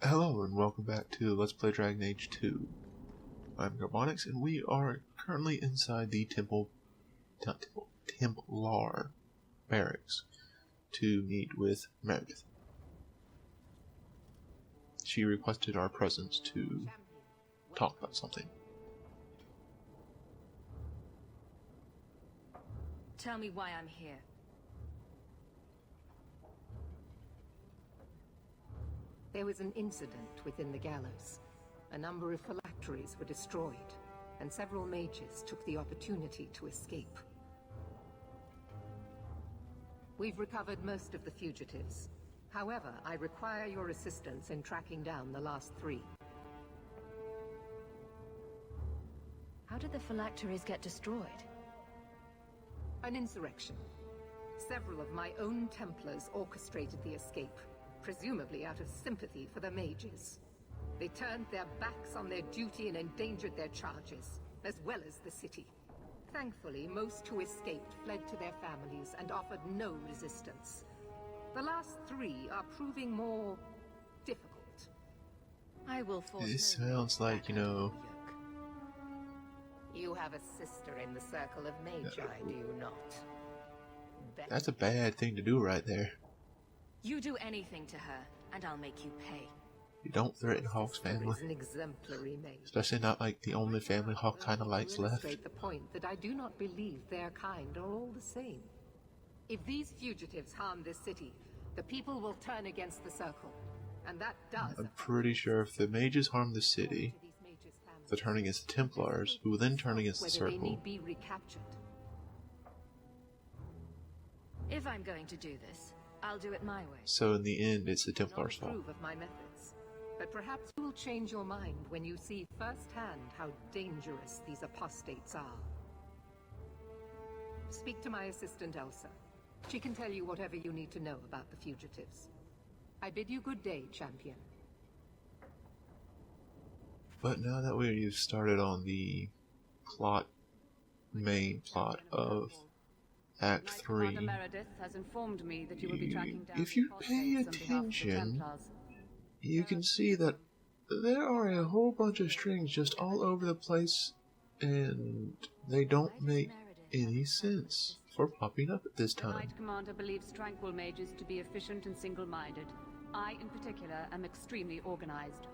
Hello and welcome back to Let's Play Dragon Age 2. I'm Carbonix and we are currently inside the Templar barracks to meet with Meredith. She requested our presence to talk about something. Tell me why I'm here. There was an incident within the gallows. A number of phylacteries were destroyed, and several mages took the opportunity to escape. We've recovered most of the fugitives. However, I require your assistance in tracking down the last 3. How did the phylacteries get destroyed? An insurrection. Several of my own Templars orchestrated the escape, presumably out of sympathy for the mages. They turned their backs on their duty and endangered their charges, as well as the city. Thankfully, most who escaped fled to their families and offered no resistance. The last 3 are proving more difficult. I will force. This sounds like, You have a sister in the circle of Magi, do you not? That's a bad thing to do right there. You do anything to her, and I'll make you pay. You don't threaten Hawk's family. An exemplary mage. Especially not like the only family Hawk kind of likes To left. illustrate the point that I do not believe their kind are all the same. If these fugitives harm this city, the people will turn against the Circle. And that does... I'm pretty sure if the mages harm the city, they'll turn against the Templars, who will then turn against the Whether they Circle. need be recaptured. If I'm going to do this, I'll do it my way. So in the end, it's the Templars' Not fault. approve of my methods, but perhaps you will change your mind when you see firsthand how dangerous these apostates are. Speak to my assistant Elsa. She can tell you whatever you need to know about the fugitives. I bid you good day, champion. But now that we've started on the main plot of Act 3, Commander Meredith has informed me that you will be tracking down if you the pay apostates on behalf of the attention, Templars. you can see that there are a whole bunch of strings just all over the place, and they don't make any sense for popping up at this The time. Knight Commander believes tranquil mages to be efficient and single-minded. I, in particular, am extremely organized.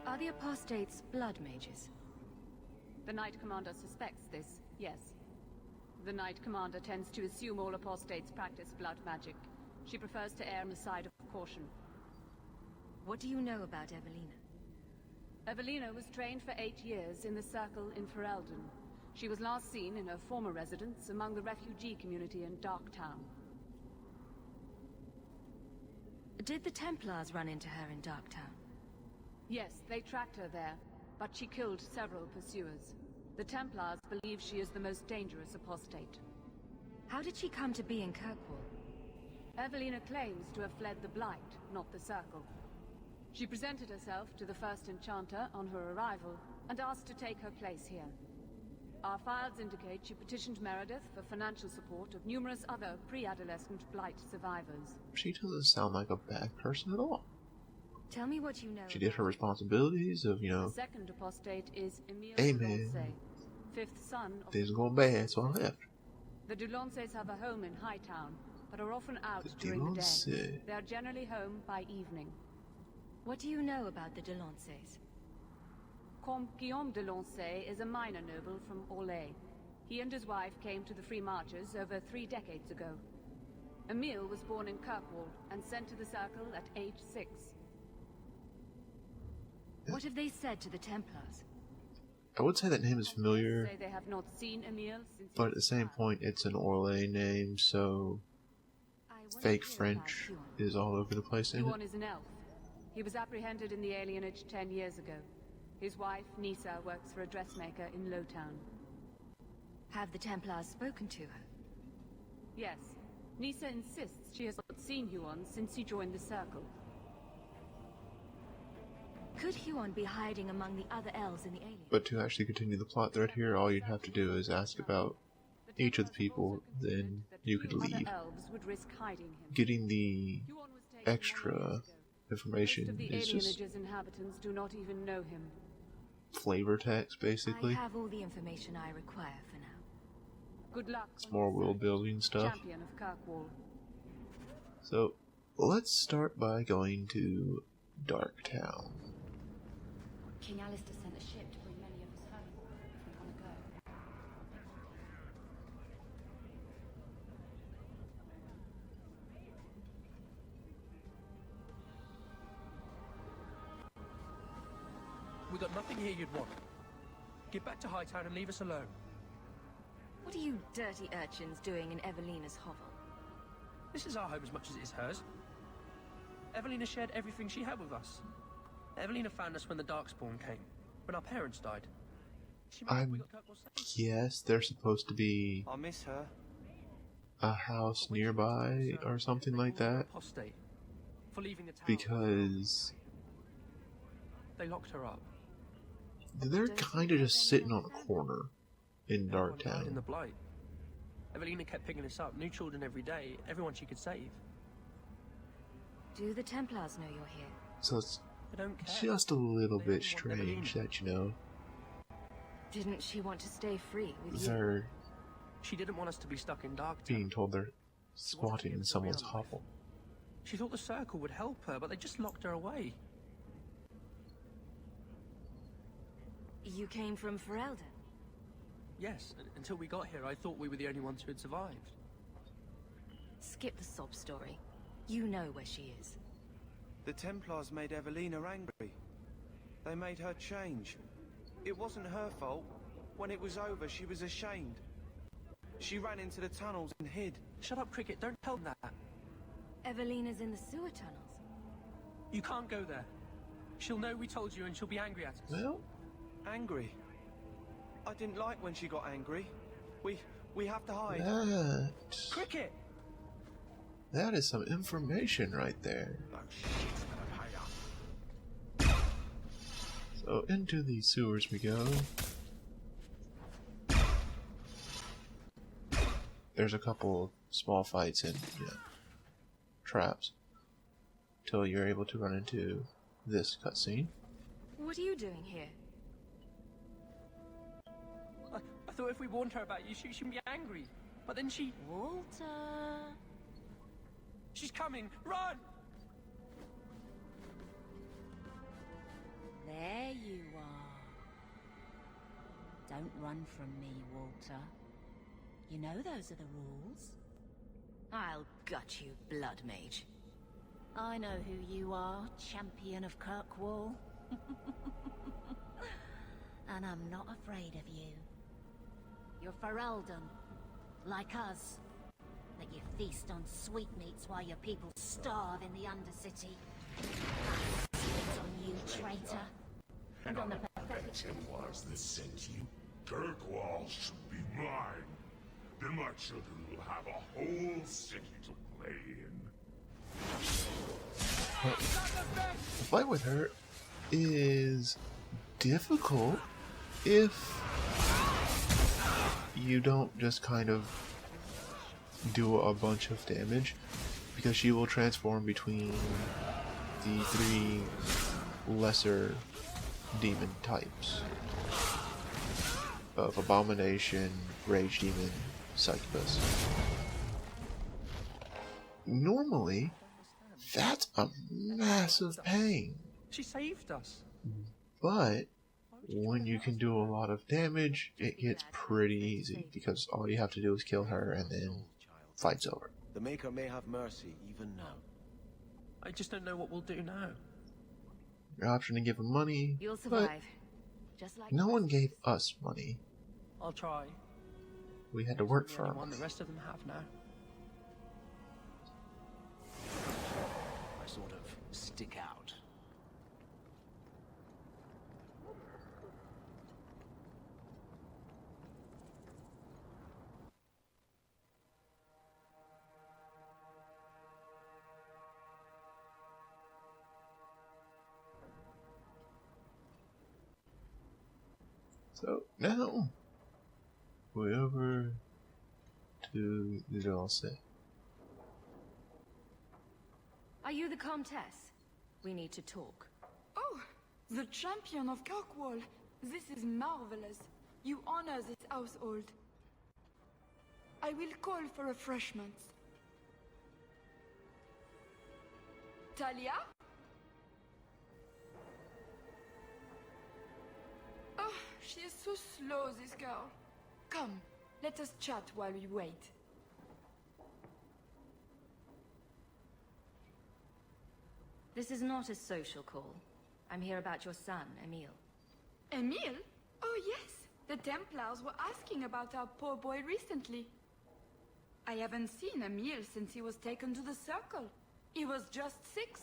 Are the apostates blood mages? The Knight Commander suspects this, yes. The Knight Commander tends to assume all apostates practice blood magic. She prefers to err on the side of caution. What do you know about Evelina? Evelina was trained for 8 years in the Circle in Ferelden. She was last seen in her former residence among the refugee community in Darktown. Did the Templars run into her in Darktown? Yes, they tracked her there, but she killed several pursuers. The Templars believe she is the most dangerous apostate. How did she come to be in Kirkwall? Evelina claims to have fled the Blight, not the Circle. She presented herself to the First Enchanter on her arrival, and asked to take her place here. Our files indicate she petitioned Meredith for financial support of numerous other pre-adolescent Blight survivors. She doesn't sound like a bad person at all. Tell me what you know. She did her responsibilities of, The second apostate is Emile Amen. Delancey, fifth son of Things going bad, so I left. the Delanceys have a home in Hightown, but are often out The during the day. Delancey. They are generally home by evening. What do you know about the Delanceys? Comte Guillaume Delancey is a minor noble from Orlais. He and his wife came to the Free Marches over 3 decades ago. Emile was born in Kirkwall and sent to the Circle at age 6. What have they said to the Templars? I would say that name is familiar, Say they have not seen Emile since but at the same point, it's an Orlais name, so I want to fake hear French about Huon. is all over the place in it. Huon is an elf. He was apprehended in the alienage 10 years ago. His wife, Nisa, works for a dressmaker in Lowtown. Have the Templars spoken to her? Yes, Nisa insists she has not seen Huon since he joined the Circle. Could Huon be hiding among the other elves in the alien? But to actually continue the plot thread here, all you'd have to do is ask about each of the people, then you could leave. Other elves would risk hiding him. Getting the Huon was taken extra Most information of the is just alienage's inhabitants do not even know him. flavor text, I basically. have all the information I require for now. Good luck. It's on more your world search, building stuff. Champion of Kirkwall. So, let's start by going to Darktown. King Alistair sent a ship to bring many of us home, if we want to go. We got nothing here you'd want. Get back to Hightown and leave us alone. What are you dirty urchins doing in Evelina's hovel? This is our home as much as it is hers. Evelina shared everything she had with us. Evelina found us when the Darkspawn came, when our parents died. She made sure we got Kirkwall safe. Yes, there's supposed to be I miss her. a house nearby or something like that, Apostate. For leaving the town. because They locked her up. they're kind of just sitting on a corner in Everyone died in the Darktown. Blight. Evelina kept picking us up, new children every day, everyone she could save. Do the Templars know you're here? So it's I don't care. just a little They bit only want strange Evelina. that, you know, Didn't she want to stay free with you? they're She didn't want us to be stuck in Darktown. being told they're squatting in someone's real life. hovel. She thought the Circle would help her, but they just locked her away. You came from Ferelden? Yes, until we got here, I thought we were the only ones who had survived. Skip the sob story. You know where she is. The Templars made Evelina angry. They made her change. It wasn't her fault. When it was over, she was ashamed. She ran into the tunnels and hid. Shut up, Cricket, don't tell them that. Evelina's in the sewer tunnels. You can't go there. She'll know we told you and she'll be angry at us. Well, Angry. I didn't like when she got angry. We have to hide. Cricket! that is some information right there. So into the sewers we go. There's a couple small fights and traps till you're able to run into this cutscene. What are you doing here? I thought if we warned her about you, she'd be angry. But then Walter. she's coming! Run! There you are. Don't run from me, Walter. You know those are the rules. I'll gut you, Blood Mage. I know who you are, champion of Kirkwall. And I'm not afraid of you. You're Ferelden, like us. That you feast on sweetmeats while your people starve in the Undercity. I spit on you, traitor. And on the pathetic... Templars that sent you. Kirkwall should be mine. Then my children will have a whole city to play in. The fight with her is difficult if you don't just kind of do a bunch of damage, because she will transform between the three lesser demon types of Abomination, Rage Demon, Succubus. Normally, that's a massive pain, She saved us. but when you can do a lot of damage, it gets pretty easy, because all you have to do is kill her and then fight's over. The Maker may have mercy even now. I just don't know what we'll do now. Your option to give him money, You'll but survive. Just like no one gave us money. I'll try. We had to work for our One money. the rest of them have now. I sort of stick out. So now we're over to the Dulce. Are you the Comtesse? We need to talk. Oh, the champion of Kirkwall. This is marvelous. You honor this household. I will call for refreshments. Talia? Oh, she is so slow, this girl. Come, let us chat while we wait. This is not a social call. I'm here about your son, Emile. Emile? Oh yes, the Templars were asking about our poor boy recently. I haven't seen Emile since he was taken to the Circle. He was just 6.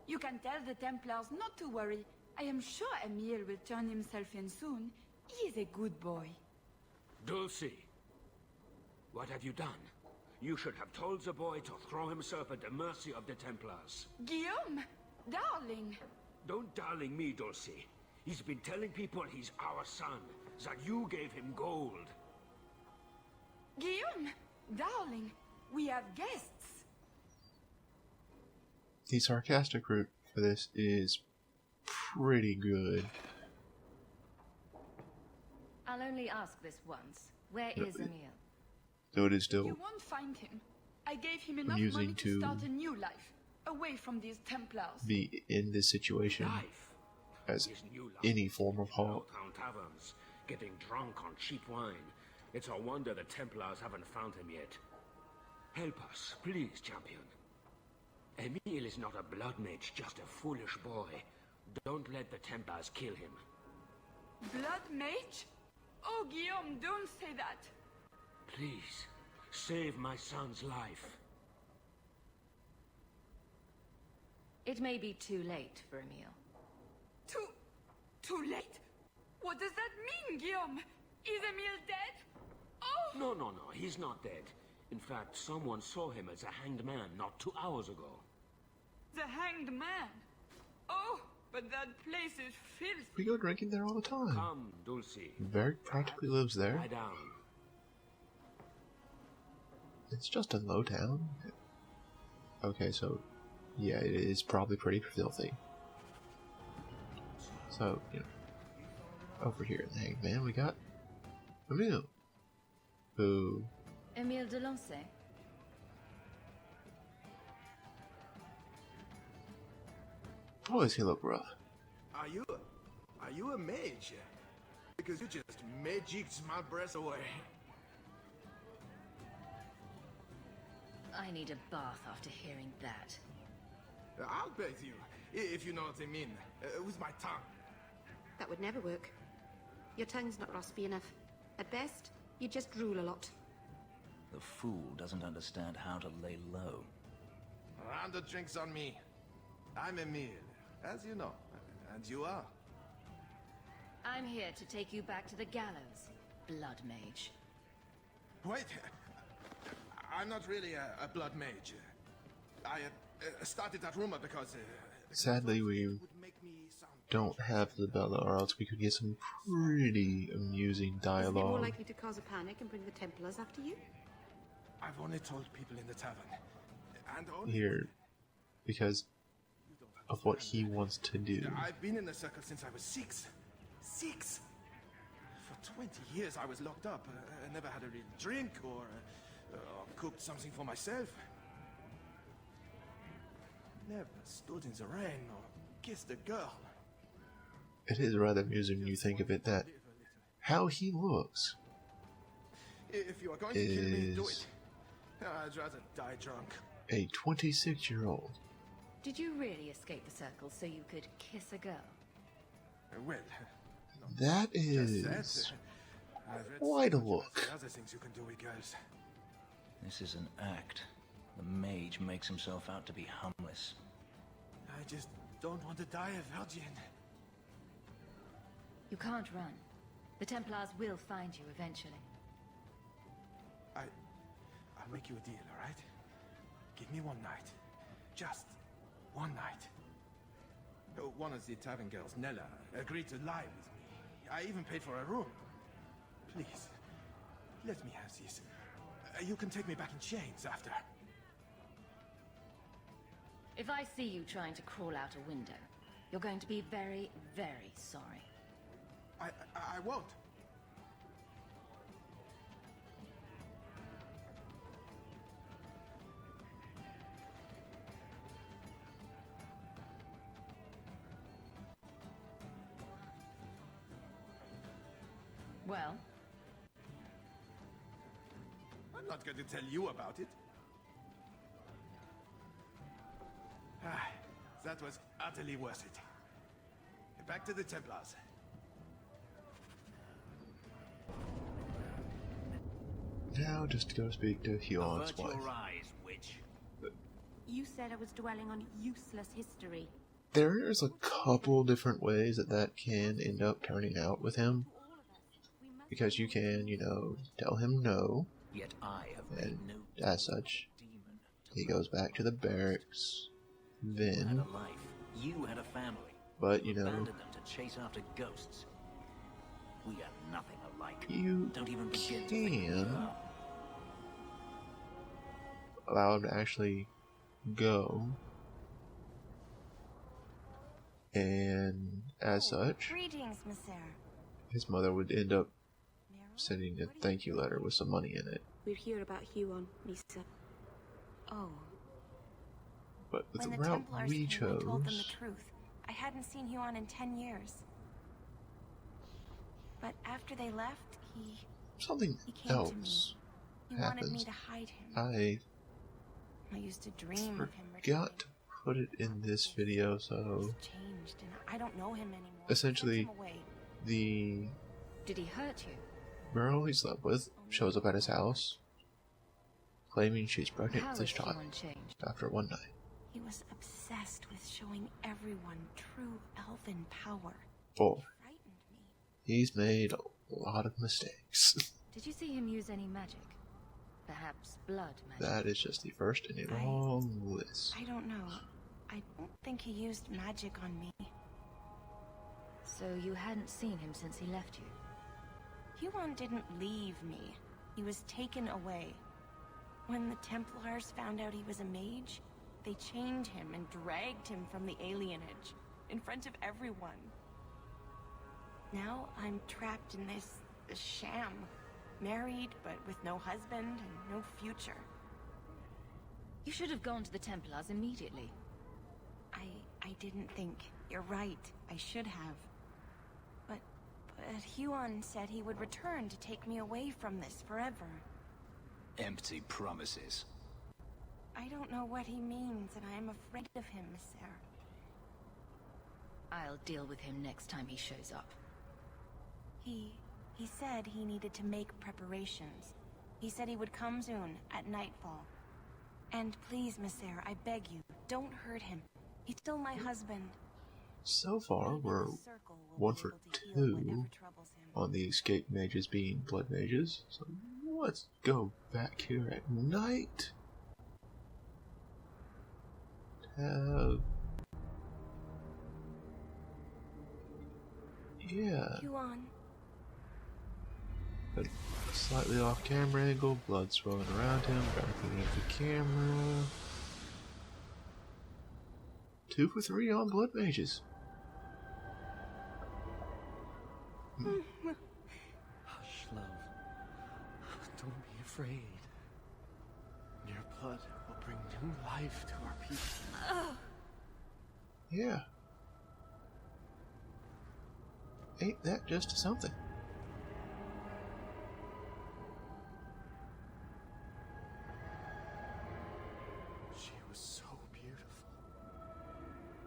You can tell the Templars not to worry. I am sure Emile will turn himself in soon. He is a good boy. Dulcie, what have you done? You should have told the boy to throw himself at the mercy of the Templars. Guillaume! Darling! Don't darling me, Dulcie. He's been telling people he's our son, that you gave him gold. Guillaume! Darling! We have guests! The sarcastic route for this is pretty good. I'll only ask this once. Where is Emile? Though it is still You won't find him. I gave him enough amusing money to to start a new life, away from these Templars. be in this situation Life. as His new life. any form of halt. Town taverns, getting drunk on cheap wine. It's a wonder the Templars haven't found him yet. Help us, please, champion. Emile is not a blood mage, just a foolish boy. Don't let the Templars kill him. Blood mage? Oh, Guillaume, don't say that. Please, save my son's life. It may be too late for Emile. Too late? What does that mean, Guillaume? Is Emile dead? Oh! No, he's not dead. In fact, someone saw him as a hanged man not 2 hours ago. The hanged man? Oh, but that place is filthy. We go drinking there all the time. Come, Dulcie. Very practically lives there. Lie down. It's just a low town. Okay, so yeah, it is probably pretty filthy. So, you know, over here in the Hanged Man, we got Emile, who Emile de Lancey. boy, does he look rough. Are you a mage? Because you just magicked my breath away. I need a bath after hearing that. I'll bathe you, if you know what I mean, with my tongue. That would never work. Your tongue's not raspy enough. At best, you just drool a lot. The fool doesn't understand how to lay low. Round the drinks on me. I'm Emile, as you know. And you are. I'm here to take you back to the gallows, Blood Mage. Wait. I'm not really a blood mage. I started that rumor because... Sadly, we don't have the Bella, or else we could get some pretty amusing Isn't it more dialogue. likely to cause a panic and bring the Templars after you? I've only told people in the tavern. And only... Here, because of what he wants to do. I've been in the circle since I was 6. 6! For 20 years I was locked up. I never had a real drink or cooked something for myself. Never stood in the rain or kissed a girl. It is rather amusing when you think of it that how he looks If you are going to kill me, do is it. I'd rather die drunk. a 26-year-old. Did you really escape the circle so you could kiss a girl? Well, That just is that. I've read quite a so much about look. the other things you can do with girls. This is an act. The mage makes himself out to be harmless. I just don't want to die a virgin. You can't run. The Templars will find you eventually. I'll make you a deal, all right? Give me one night. Just one night. One of the tavern girls, Nella, agreed to lie with me. I even paid for a room. Please, let me have this. You can take me back in chains after. If I see you trying to crawl out a window, you're going to be very, very sorry. I won't. Well? I'm not going to tell you about it. That was utterly worth it. Back to the Templars. Now just to go speak to Huon's wife. Avert your eyes, witch. You said I was dwelling on useless history. There's a couple different ways that can end up turning out with him. Because you can, you know, tell him no. Yet I have And made no as such, he goes back to the barracks. You had Then, a life. You had a family. but you know, Abandoned them to chase after ghosts. We are nothing alike. you Don't even begin to think we can are. allow him to actually go. And as such, Greetings, Messer. his mother would end up sending a thank you letter with some money in it. We're here about Huon, Misa. Oh. But with When the the route Templars we came, I told them the chose, truth. I hadn't seen Huon in 10 years. But after they left, something he came to me. else He wanted me happens. to hide him. I I used to dream of him. forgot to put it in this video, so Changed, and I don't know him anymore. essentially, Sent him away. the Did he hurt you? girl he slept with shows up at his house, claiming she's pregnant How with his has child Huon changed? after one night. He was obsessed with showing everyone true elven power. 4. He's made a lot of mistakes. Did you see him use any magic? Perhaps blood magic? That is just the first in a long list. I don't know. I don't think he used magic on me. So you hadn't seen him since he left you? Huon didn't leave me. He was taken away. When the Templars found out he was a mage, they chained him and dragged him from the alienage, in front of everyone. Now I'm trapped in this sham. Married, but with no husband and no future. You should have gone to the Templars immediately. I didn't think. You're right. I should have. But Huon said he would return to take me away from this forever. Empty promises. I don't know what he means, and I am afraid of him, Messer. I'll deal with him next time he shows up. He said he needed to make preparations. He said he would come soon, at nightfall. And please, Messer, I beg you, don't hurt him. He's still my husband. So far, we're 1 for 2 on the escape mages being blood mages. So let's go back here at night. Yeah. Huon. A slightly off camera angle, blood swirling around him, backing into the camera. 2 for 3 on blood mages. Hush, love. Don't be afraid. Your blood will bring new life to our people. Yeah. Ain't that just something? She was so beautiful.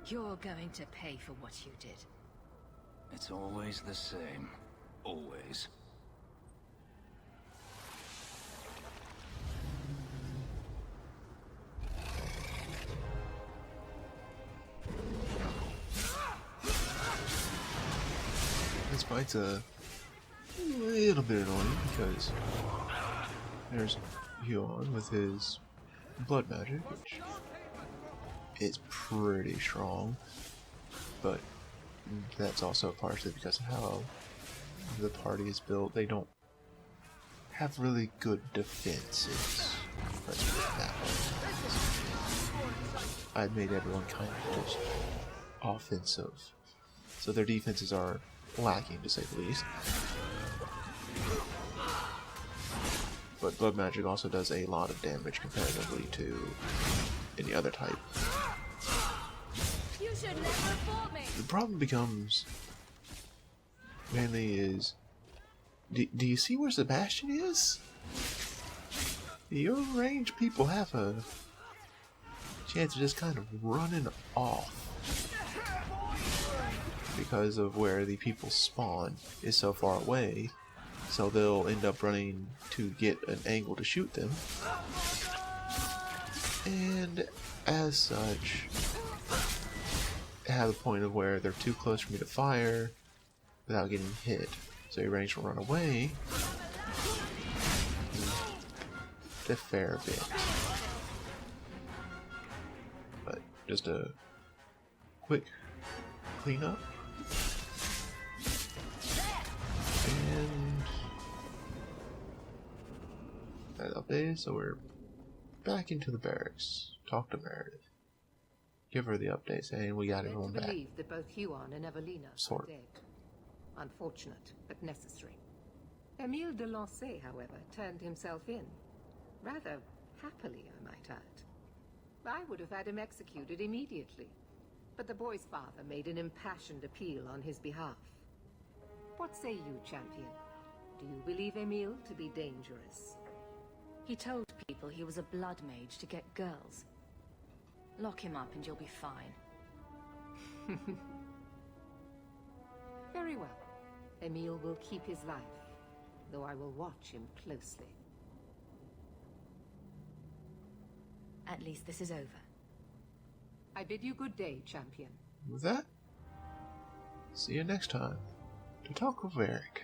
You're going to pay for what you did. It's always the same. Always. This fight's a little bit annoying because there's Huon with his blood magic, which is pretty strong, but that's also partially because of how the party is built. They don't have really good defenses. Let's put it that way. I'd made everyone kind of just offensive. So their defenses are lacking, to say the least. But Blood Magic also does a lot of damage comparatively to any other type. You should never fought me. The problem becomes mainly is, do you see where Sebastian is? Your range people have a chance of just kind of running off because of where the people spawn is so far away, so they'll end up running to get an angle to shoot them, and as such have a point of where they're too close for me to fire without getting hit, so your range will run away a fair bit. But just a quick cleanup, and that updated, so we're back into the barracks. Talk to Meredith. Give her the update saying we got everyone back. I believe that both Huon and Evelina are dead. Unfortunate, but necessary. Emile de Lancey, however, turned himself in. Rather happily, I might add. I would have had him executed immediately, but the boy's father made an impassioned appeal on his behalf. What say you, champion? Do you believe Emile to be dangerous? He told people he was a blood mage to get girls. Lock him up and you'll be fine. Very well. Emile will keep his life, though I will watch him closely. At least this is over. I bid you good day, champion. With that, see you next time to talk with Varric.